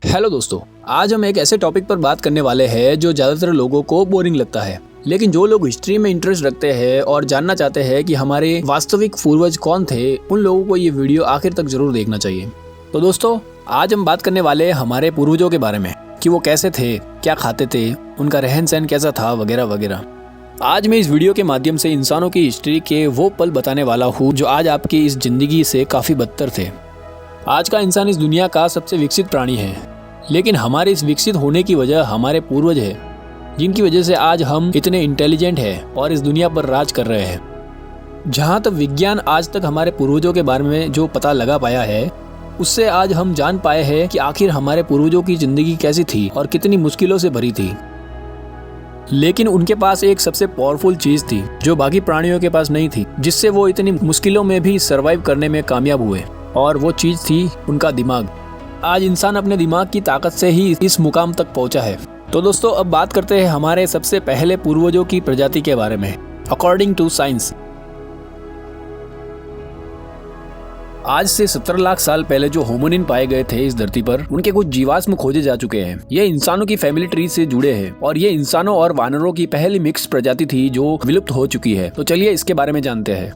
Hello दोस्तों, आज हम एक ऐसे टॉपिक पर बात करने वाले हैं जो ज़्यादातर लोगों को बोरिंग लगता है। लेकिन जो लोग हिस्ट्री में इंटरेस्ट रखते हैं और जानना चाहते हैं कि हमारे वास्तविक पूर्वज कौन थे, उन लोगों को ये वीडियो आखिर तक जरूर देखना चाहिए। तो दोस्तों, आज हम बात करने वाले हैं हमारे पूर्वजों के बारे में कि वो कैसे थे, क्या खाते थे, उनका रहन सहन कैसा था, वगैरह वगैरह। आज मैं इस वीडियो के माध्यम से इंसानों की हिस्ट्री के वो पल बताने वाला हूँ जो आज आपकी इस जिंदगी से काफ़ी बदतर थे। आज का इंसान इस दुनिया का सबसे विकसित प्राणी है, लेकिन हमारे इस विकसित होने की वजह हमारे पूर्वज है, जिनकी वजह से आज हम इतने इंटेलिजेंट हैं और इस दुनिया पर राज कर रहे हैं। जहाँ तक विज्ञान आज तक हमारे पूर्वजों के बारे में जो पता लगा पाया है, उससे आज हम जान पाए हैं कि आखिर हमारे पूर्वजों की जिंदगी कैसी थी और कितनी मुश्किलों से भरी थी। लेकिन उनके पास एक सबसे पावरफुल चीज थी जो बाकी प्राणियों के पास नहीं थी, जिससे वो इतनी मुश्किलों में भी सरवाइव करने में कामयाब हुए, और वो चीज थी उनका दिमाग। आज इंसान अपने दिमाग की ताकत से ही इस मुकाम तक पहुंचा है। तो दोस्तों, अब बात करते हैं हमारे सबसे पहले पूर्वजों की प्रजाति के बारे में। अकॉर्डिंग टू साइंस, आज से 17 लाख साल पहले जो होमिनिन पाए गए थे इस धरती पर, उनके कुछ जीवाश्म खोजे जा चुके हैं। ये इंसानों की फैमिली ट्री से जुड़े हैं और ये इंसानों और वानरों की पहली मिक्स प्रजाति थी जो विलुप्त हो चुकी है। तो चलिए इसके बारे में जानते हैं।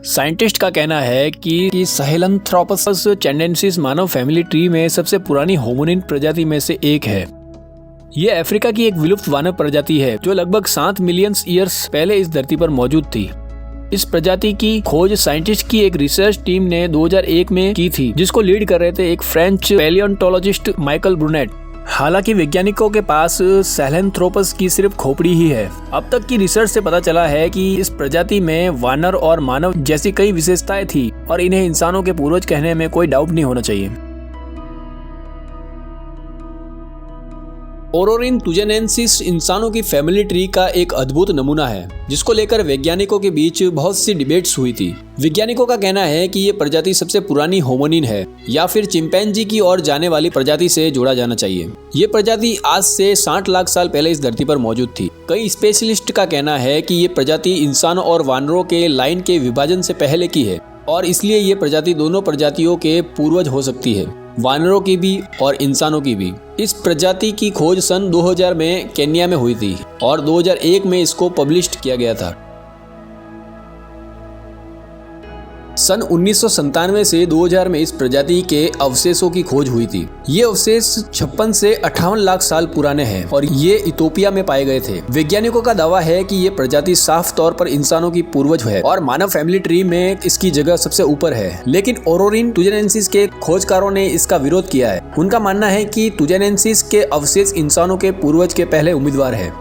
साइंटिस्ट का कहना है कि सहेलंथ्रोपस चैंडेंसिस मानव फैमिली ट्री में सबसे पुरानी होमिनिन प्रजाति में से एक है। ये अफ्रीका की एक विलुप्त वानर प्रजाति है जो लगभग 7 मिलियन ईयर्स पहले इस धरती पर मौजूद थी। इस प्रजाति की खोज साइंटिस्ट की एक रिसर्च टीम ने 2001 में की थी, जिसको लीड कर रहे थे एक फ्रेंच पैलियोंटोलॉजिस्ट माइकल ब्रूनेट। हालांकि वैज्ञानिकों के पास सहेलंथ्रोपस की सिर्फ खोपड़ी ही है। अब तक की रिसर्च से पता चला है कि इस प्रजाति में वानर और मानव जैसी कई विशेषताएं थी और इन्हें इंसानों के पूर्वज कहने में कोई डाउट नहीं होना चाहिए। ओरोरिन तुजेनेंसिस इंसानों की फैमिली ट्री का एक अद्भुत नमूना है, जिसको लेकर वैज्ञानिकों के बीच बहुत सी डिबेट्स हुई थी। वैज्ञानिकों का कहना है कि ये प्रजाति सबसे पुरानी होमिनिन है या फिर चिंपैंजी की ओर जाने वाली प्रजाति से जोड़ा जाना चाहिए। ये प्रजाति आज से 60 लाख साल पहले इस धरती पर मौजूद थी। कई स्पेशलिस्ट का कहना है कि ये प्रजाति इंसानों और वानरों के लाइन के विभाजन से पहले की है और इसलिए ये प्रजाति दोनों प्रजातियों के पूर्वज हो सकती है, वानरों की भी और इंसानों की भी। इस प्रजाति की खोज सन 2000 में केन्या में हुई थी और 2001 में इसको पब्लिश किया गया था। सन 1997 से 2000 में इस प्रजाति के अवशेषों की खोज हुई थी। ये अवशेष 56 से 58 लाख साल पुराने हैं और ये इथोपिया में पाए गए थे। वैज्ञानिकों का दावा है कि ये प्रजाति साफ तौर पर इंसानों की पूर्वज है और मानव फैमिली ट्री में इसकी जगह सबसे ऊपर है। लेकिन ओरोरिन तुजेनेंसिस के खोजकारों ने इसका विरोध किया है। उनका मानना है कि तुजेनेंसिस के अवशेष इंसानों के पूर्वज के पहले उम्मीदवार है।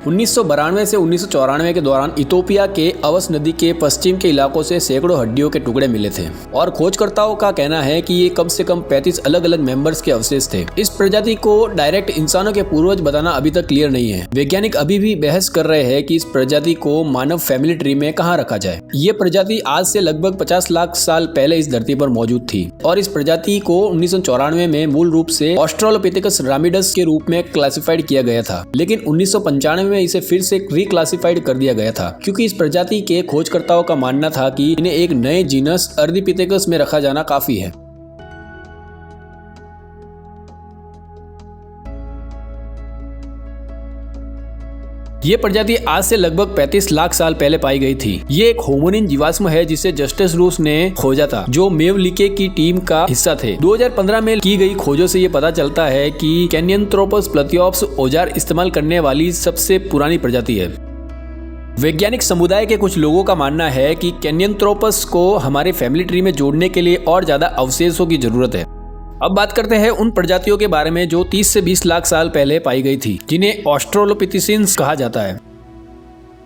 1992 से 1994 के दौरान इथोपिया के अवस नदी के पश्चिम के इलाकों से सैकड़ों हड्डियों के टुकड़े मिले थे और खोजकर्ताओं का कहना है कि ये कम से कम 35 अलग अलग मेंबर्स के अवशेष थे। इस प्रजाति को डायरेक्ट इंसानों के पूर्वज बताना अभी तक क्लियर नहीं है। वैज्ञानिक अभी भी बहस कर रहे हैं कि इस प्रजाति को मानव फैमिली ट्री में कहाँ रखा जाए। ये प्रजाति आज से लगभग 50 लाख साल पहले इस धरती पर मौजूद थी और इस प्रजाति को 1994 में मूल रूप से ऑस्ट्रेलोपिथेकस रामिडस के रूप में क्लासिफाइड किया गया था, लेकिन 1995 इसे फिर से रिक्लासिफाइड कर दिया गया था क्योंकि इस प्रजाति के खोजकर्ताओं का मानना था कि इन्हें एक नए जीनस अर्धीपिथेकस में रखा जाना काफी है। ये प्रजाति आज से लगभग 35 लाख साल पहले पाई गई थी। ये एक होमिनिन जीवाश्म है जिसे जस्टिस रूस ने खोजा था, जो मेवलिके की टीम का हिस्सा थे। 2015 में की गई खोजों से ये पता चलता है कि कैनियंथ्रोपस प्लथियोप्स औजार इस्तेमाल करने वाली सबसे पुरानी प्रजाति है। वैज्ञानिक समुदाय के कुछ लोगों का मानना है कि कैनियंथ्रोपस को हमारे फैमिली ट्री में जोड़ने के लिए और ज्यादा अवशेषों की जरूरत है। अब बात करते हैं उन प्रजातियों के बारे में जो 30 से 20 लाख साल पहले पाई गई थी, जिन्हें ऑस्ट्रेलोपिथेसिन्स कहा जाता है।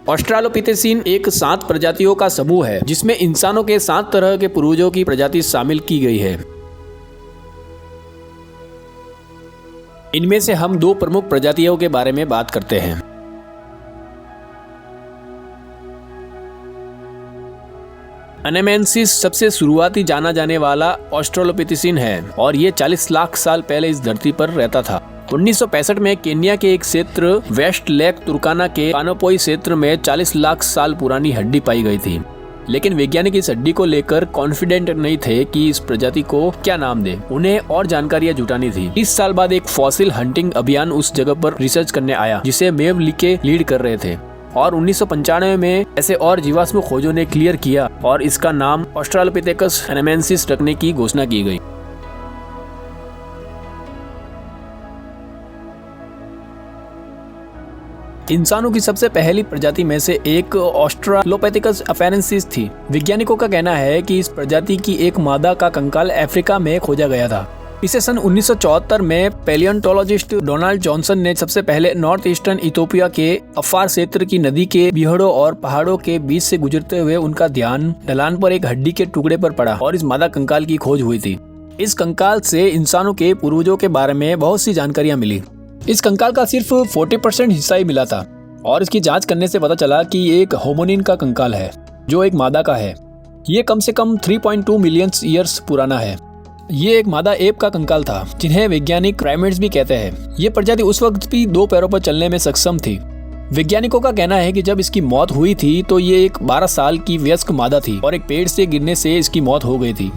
ऑस्ट्रेलोपिथेसिन एक 7 प्रजातियों का समूह है जिसमें इंसानों के 7 तरह के पूर्वजों की प्रजाति शामिल की गई है। इनमें से हम 2 प्रमुख प्रजातियों के बारे में बात करते हैं। अनेमेंसिस सबसे शुरुआती जाना जाने वाला ऑस्ट्रेलोपिथेसिन है और ये 40 लाख साल पहले इस धरती पर रहता था। 1965 में केन्या के एक क्षेत्र वेस्ट लेक तुर्काना के कानोपोई क्षेत्र में 40 लाख साल पुरानी हड्डी पाई गई थी। लेकिन वैज्ञानिक इस हड्डी को लेकर कॉन्फिडेंट नहीं थे कि इस प्रजाति को क्या नाम दे। उन्हें और जानकारियां जुटानी थी। 30 साल बाद एक फॉसिल हंटिंग अभियान उस जगह पर रिसर्च करने आया जिसे मेव लिके लीड कर रहे थे, और 1995 में ऐसे और जीवाश्म खोजों ने क्लियर किया और इसका नाम ऑस्ट्रालोपिथेकस हेनेमेंसिस रखने की घोषणा की गई। इंसानों की सबसे पहली प्रजाति में से एक ऑस्ट्रालोपिथेकस अफेरेंसिस थी। वैज्ञानिकों का कहना है कि इस प्रजाति की एक मादा का कंकाल अफ्रीका में खोजा गया था। इसे सन 1974 में पैलियोंटोलॉजिस्ट डोनाल्ड जॉनसन ने सबसे पहले नॉर्थ ईस्टर्न इथियोपिया के अफार क्षेत्र की नदी के बीहड़ों और पहाड़ों के बीच से गुजरते हुए उनका ध्यान ढलान पर एक हड्डी के टुकड़े पर पड़ा और इस मादा कंकाल की खोज हुई थी। इस कंकाल से इंसानों के पूर्वजों के बारे में बहुत सी जानकारियां मिली। इस कंकाल का सिर्फ 40% हिस्सा ही मिला था और इसकी जांच करने से पता चला कि ये एक होमोनिन का कंकाल है जो एक मादा का है। ये कम से कम 3.2 मिलियन ईयर्स पुराना है। ये एक मादा एप का कंकाल था जिन्हें वैज्ञानिक प्राइमेट्स भी कहते हैं। ये प्रजाति उस वक्त भी 2 पैरों पर चलने में सक्षम थी। वैज्ञानिकों का कहना है कि जब इसकी मौत हुई थी तो ये एक 12 साल की वयस्क मादा थी और एक पेड़ से गिरने से इसकी मौत हो गई थी।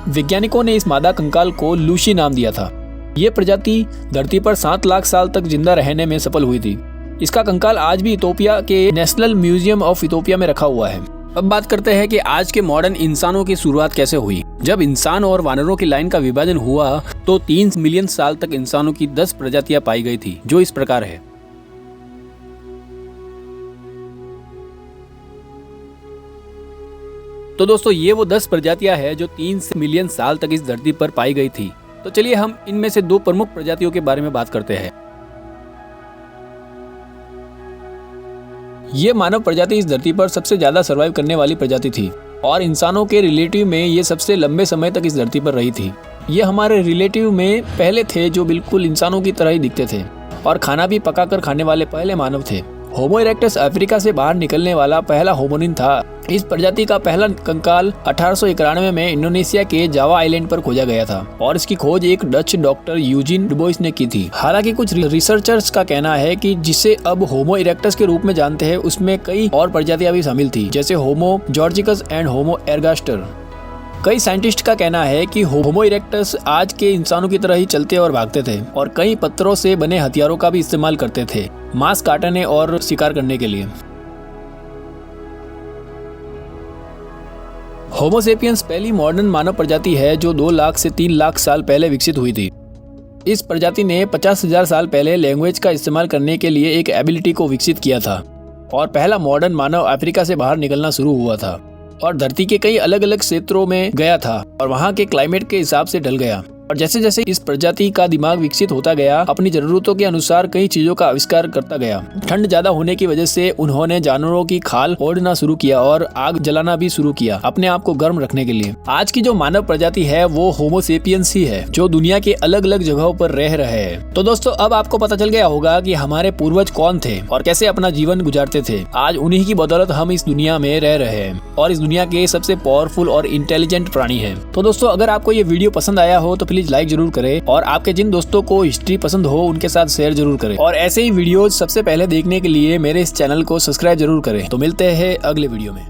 वैज्ञानिकों ने इस मादा कंकाल को लूसी नाम दिया था। ये प्रजाति धरती पर 7 लाख साल तक जिंदा रहने में सफल हुई थी। इसका कंकाल आज भी इथियोपिया के नेशनल म्यूजियम ऑफ इथियोपिया में रखा हुआ है। अब बात करते हैं कि आज के मॉडर्न इंसानों की शुरुआत कैसे हुई। जब इंसान और वानरों की लाइन का विभाजन हुआ तो 3 मिलियन साल तक इंसानों की 10 प्रजातियां पाई गई थी, जो इस प्रकार है। तो दोस्तों, ये वो 10 प्रजातियां हैं जो 3 मिलियन साल तक इस धरती पर पाई गई थी। तो चलिए हम इनमें से 2 प्रमुख प्रजातियों के बारे में बात करते हैं। ये मानव प्रजाति इस धरती पर सबसे ज्यादा सर्वाइव करने वाली प्रजाति थी और इंसानों के रिलेटिव में ये सबसे लंबे समय तक इस धरती पर रही थी। ये हमारे रिलेटिव में पहले थे जो बिल्कुल इंसानों की तरह ही दिखते थे और खाना भी पकाकर खाने वाले पहले मानव थे। होमो इरेक्टस अफ्रीका से बाहर निकलने वाला पहला होमोनिन था। इस प्रजाति का पहला कंकाल 1891 में इंडोनेशिया के जावा आइलैंड पर खोजा गया था और इसकी खोज एक डच डॉक्टर यूजिन डुबोइस ने की थी। हालांकि कुछ रिसर्चर्स का कहना है कि जिसे अब होमो इरेक्टस के रूप में जानते हैं उसमें कई और प्रजातियां भी शामिल थी, जैसे होमो जॉर्जिकस एंड होमो एर्गास्टर। कई साइंटिस्ट का कहना है कि होमो इरेक्टस आज के इंसानों की तरह ही चलते और भागते थे और कई पत्थरों से बने हथियारों का भी इस्तेमाल करते थे मांस काटने और शिकार करने के लिए। होमो सेपियंस पहली मॉडर्न मानव प्रजाति है जो 2 लाख से 3 लाख साल पहले विकसित हुई थी। इस प्रजाति ने 50,000 साल पहले लैंग्वेज का इस्तेमाल करने के लिए एक एबिलिटी को विकसित किया था और पहला मॉडर्न मानव अफ्रीका से बाहर निकलना शुरू हुआ था और धरती के कई अलग अलग क्षेत्रों में गया था और वहाँ के क्लाइमेट के हिसाब से ढल गया। और जैसे जैसे इस प्रजाति का दिमाग विकसित होता गया, अपनी जरूरतों के अनुसार कई चीजों का आविष्कार करता गया। ठंड ज्यादा होने की वजह से उन्होंने जानवरों की खाल ओढ़ना शुरू किया और आग जलाना भी शुरू किया अपने आप को गर्म रखने के लिए। आज की जो मानव प्रजाति है वो होमो सेपियंस ही है जो दुनिया के अलग अलग जगहों पर रह रहे हैं। तो दोस्तों, अब आपको पता चल गया होगा कि हमारे पूर्वज कौन थे और कैसे अपना जीवन गुजारते थे। आज उन्हीं की बदौलत हम इस दुनिया में रह रहे हैं और इस दुनिया के सबसे पावरफुल और इंटेलिजेंट प्राणी है। तो दोस्तों, अगर आपको ये वीडियो पसंद आया हो तो प्लीज लाइक जरूर करें और आपके जिन दोस्तों को हिस्ट्री पसंद हो उनके साथ शेयर जरूर करें और ऐसे ही वीडियोस सबसे पहले देखने के लिए मेरे इस चैनल को सब्सक्राइब जरूर करें। तो मिलते हैं अगले वीडियो में।